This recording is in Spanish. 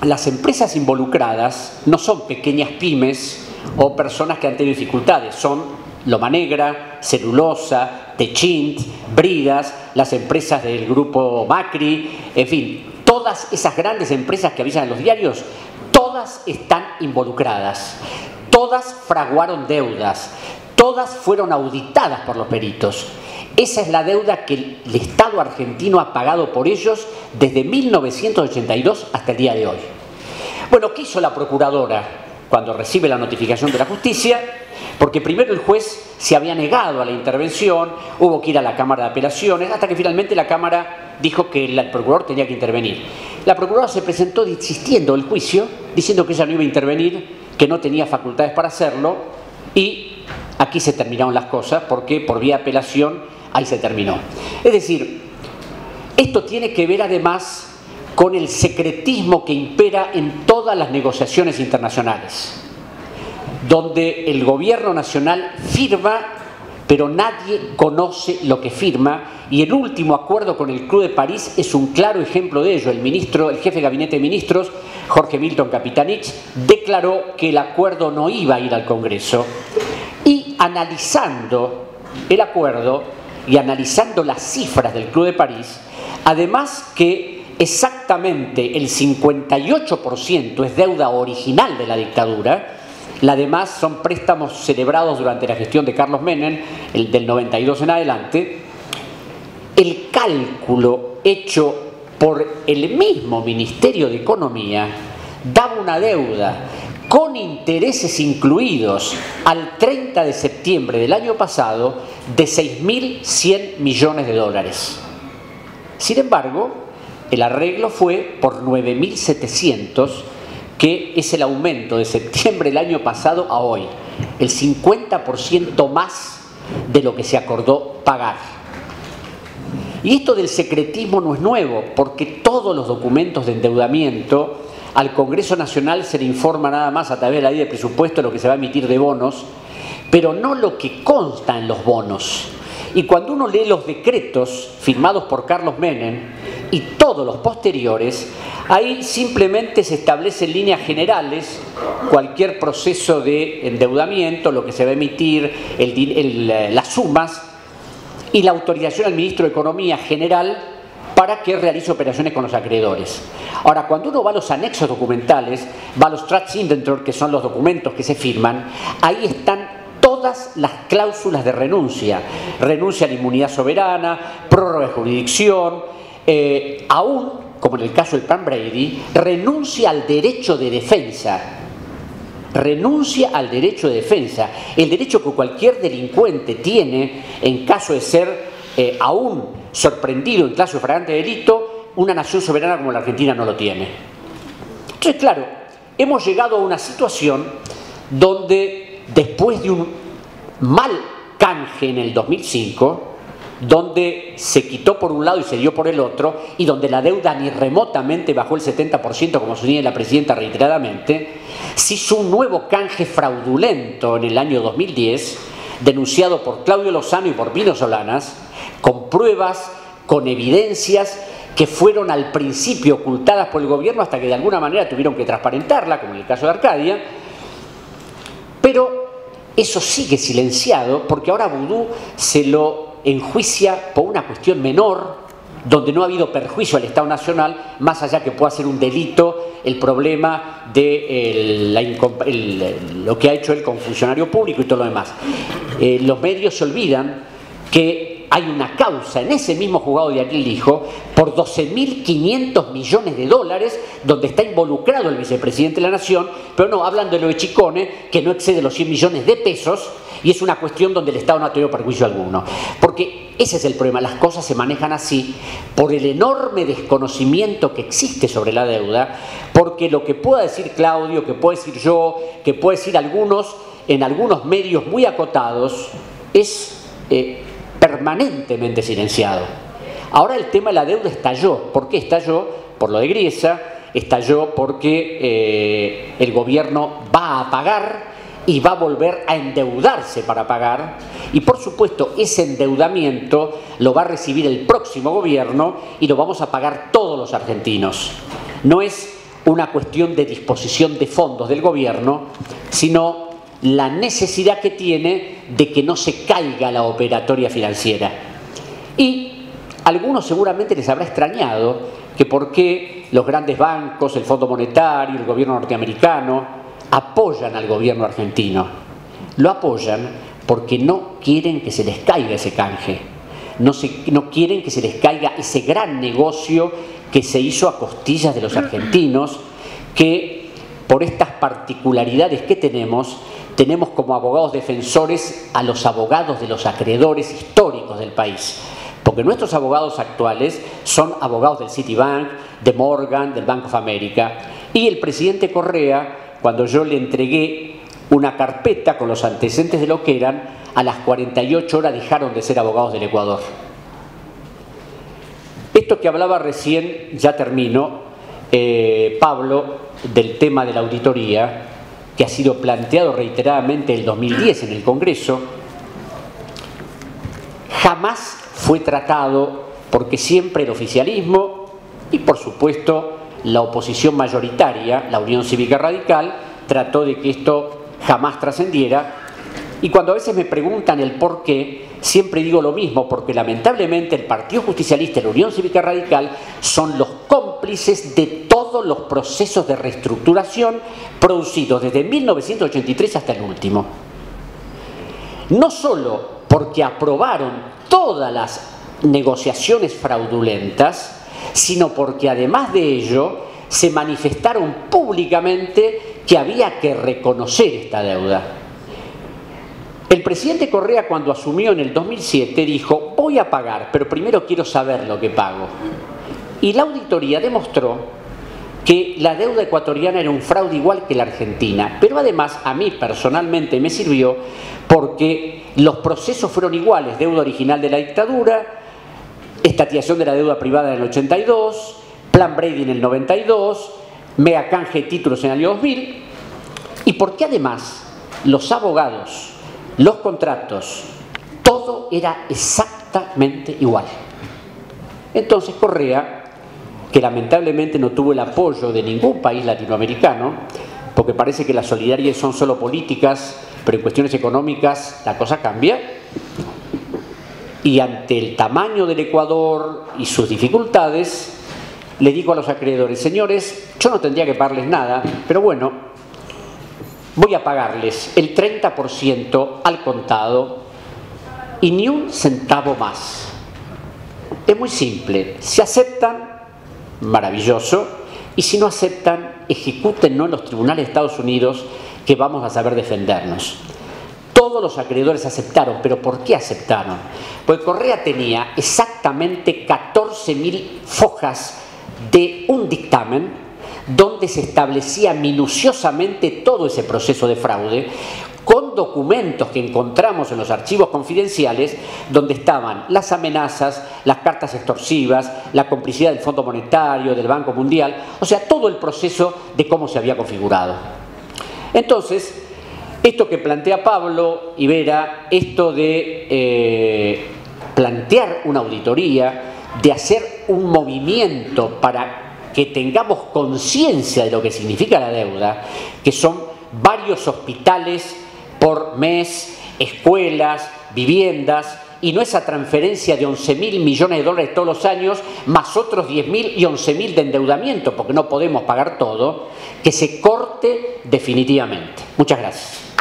las empresas involucradas no son pequeñas pymes o personas que han tenido dificultades, son Loma Negra, Celulosa, Techint, Bridas, las empresas del grupo Macri, en fin, todas esas grandes empresas que avisan en los diarios, todas están involucradas, todas fraguaron deudas, todas fueron auditadas por los peritos. Esa es la deuda que el Estado argentino ha pagado por ellos desde 1982 hasta el día de hoy. Bueno, ¿qué hizo la procuradora cuando recibe la notificación de la justicia? Porque primero el juez se había negado a la intervención, hubo que ir a la Cámara de Apelaciones, hasta que finalmente la Cámara dijo que el procurador tenía que intervenir. La procuradora se presentó desistiendo del juicio, diciendo que ella no iba a intervenir, que no tenía facultades para hacerlo, y aquí se terminaron las cosas, porque por vía de apelación ahí se terminó. Es decir, esto tiene que ver además con el secretismo que impera en todas las negociaciones internacionales, donde el gobierno nacional firma, pero nadie conoce lo que firma, y el último acuerdo con el Club de París es un claro ejemplo de ello. El jefe de gabinete de ministros, Jorge Milton Capitanich, declaró que el acuerdo no iba a ir al Congreso, y analizando el acuerdo y analizando las cifras del Club de París, además que exactamente el 58% es deuda original de la dictadura, la demás son préstamos celebrados durante la gestión de Carlos Menem, el del 92 en adelante. El cálculo hecho por el mismo Ministerio de Economía daba una deuda con intereses incluidos al 30 de septiembre del año pasado de 6.100 millones de dólares. Sin embargo, el arreglo fue por 9.700, que es el aumento de septiembre del año pasado a hoy, el 50% más de lo que se acordó pagar. Y esto del secretismo no es nuevo, porque todos los documentos de endeudamiento al Congreso Nacional se le informa nada más a través de la ley de presupuesto lo que se va a emitir de bonos, pero no lo que consta en los bonos. Y cuando uno lee los decretos firmados por Carlos Menem y todos los posteriores, ahí simplemente se establece en líneas generales cualquier proceso de endeudamiento, lo que se va a emitir, las sumas y la autorización al ministro de Economía general para que realice operaciones con los acreedores. Ahora, cuando uno va a los anexos documentales, va a los Trust Inventory, que son los documentos que se firman, ahí están todas las cláusulas de renuncia. Renuncia a la inmunidad soberana, prórroga de jurisdicción, aún, como en el caso del plan Brady, renuncia al derecho de defensa. Renuncia al derecho de defensa, el derecho que cualquier delincuente tiene en caso de ser aún sorprendido en caso de flagrante delito. Una nación soberana como la Argentina no lo tiene. Entonces, claro, hemos llegado a una situación donde después de un mal canje en el 2005, donde se quitó por un lado y se dio por el otro, y donde la deuda ni remotamente bajó el 70%, como sostiene la presidenta reiteradamente, se hizo un nuevo canje fraudulento en el año 2010, denunciado por Claudio Lozano y por Pino Solanas, con pruebas, con evidencias que fueron al principio ocultadas por el gobierno hasta que de alguna manera tuvieron que transparentarla, como en el caso de Arcadia, pero eso sigue silenciado porque ahora Vudú se lo enjuicia por una cuestión menor, donde no ha habido perjuicio al Estado Nacional, más allá que pueda ser un delito el problema de lo que ha hecho él como funcionario público y todo lo demás. Los medios se olvidan que hay una causa en ese mismo juzgado de Aguil Lijo por 12.500 millones de dólares, donde está involucrado el vicepresidente de la Nación, pero no, hablan de lo de Chicone, que no excede los 100 millones de pesos, y es una cuestión donde el Estado no ha tenido perjuicio alguno. Porque ese es el problema, las cosas se manejan así por el enorme desconocimiento que existe sobre la deuda, porque lo que pueda decir Claudio, que puedo decir yo, que puede decir algunos, en algunos medios muy acotados, es permanentemente silenciado. Ahora el tema de la deuda estalló. ¿Por qué estalló? Por lo de Griesa, estalló porque el gobierno va a pagar y va a volver a endeudarse para pagar, y por supuesto ese endeudamiento lo va a recibir el próximo gobierno y lo vamos a pagar todos los argentinos. No es una cuestión de disposición de fondos del gobierno, sino la necesidad que tiene de que no se caiga la operatoria financiera. Y a algunos seguramente les habrá extrañado que por qué los grandes bancos, el Fondo Monetario, el gobierno norteamericano apoyan al gobierno argentino. Lo apoyan porque no quieren que se les caiga ese canje, no quieren que se les caiga ese gran negocio que se hizo a costillas de los argentinos, que por estas particularidades que tenemos como abogados defensores a los abogados de los acreedores históricos del país. Porque nuestros abogados actuales son abogados del Citibank, de Morgan, del Bank of America. Y el presidente Correa, cuando yo le entregué una carpeta con los antecedentes de lo que eran, a las 48 horas dejaron de ser abogados del Ecuador. Esto que hablaba recién, ya termino, Pablo, del tema de la auditoría, que ha sido planteado reiteradamente en el 2010 en el Congreso, jamás fue tratado porque siempre el oficialismo y por supuesto la oposición mayoritaria, la Unión Cívica Radical, trató de que esto jamás trascendiera. Y cuando a veces me preguntan el por qué, siempre digo lo mismo, porque lamentablemente el Partido Justicialista y la Unión Cívica Radical son los cómplices de todos los procesos de reestructuración producidos desde 1983 hasta el último. No solo porque aprobaron todas las negociaciones fraudulentas, sino porque además de ello se manifestaron públicamente que había que reconocer esta deuda. El presidente Correa, cuando asumió en el 2007, dijo: voy a pagar, pero primero quiero saber lo que pago. Y la auditoría demostró que la deuda ecuatoriana era un fraude igual que la argentina, pero además a mí personalmente me sirvió porque los procesos fueron iguales: deuda original de la dictadura, estatización de la deuda privada en el 82, Plan Brady en el 92, mega canje de títulos en el año 2000, y porque además los abogados, los contratos, todo era exactamente igual. Entonces Correa, que lamentablemente no tuvo el apoyo de ningún país latinoamericano, porque parece que las solidariedades son solo políticas, pero en cuestiones económicas la cosa cambia, y ante el tamaño del Ecuador y sus dificultades, le dijo a los acreedores: señores, yo no tendría que pagarles nada, pero bueno, voy a pagarles el 30% al contado y ni un centavo más. Es muy simple: si aceptan, maravilloso, y si no aceptan, ejecútennos en los tribunales de Estados Unidos, que vamos a saber defendernos. Todos los acreedores aceptaron. ¿Pero por qué aceptaron? Porque Correa tenía exactamente 14.000 fojas de un dictamen donde se establecía minuciosamente todo ese proceso de fraude, con documentos que encontramos en los archivos confidenciales, donde estaban las amenazas, las cartas extorsivas, la complicidad del Fondo Monetario, del Banco Mundial, o sea, todo el proceso de cómo se había configurado. Entonces, esto que plantea Pablo y Vera, esto de plantear una auditoría, de hacer un movimiento para que tengamos conciencia de lo que significa la deuda, que son varios hospitales por mes, escuelas, viviendas, y no esa transferencia de 11.000 millones de dólares todos los años, más otros 10.000 y 11.000 de endeudamiento, porque no podemos pagar todo, que se corte definitivamente. Muchas gracias.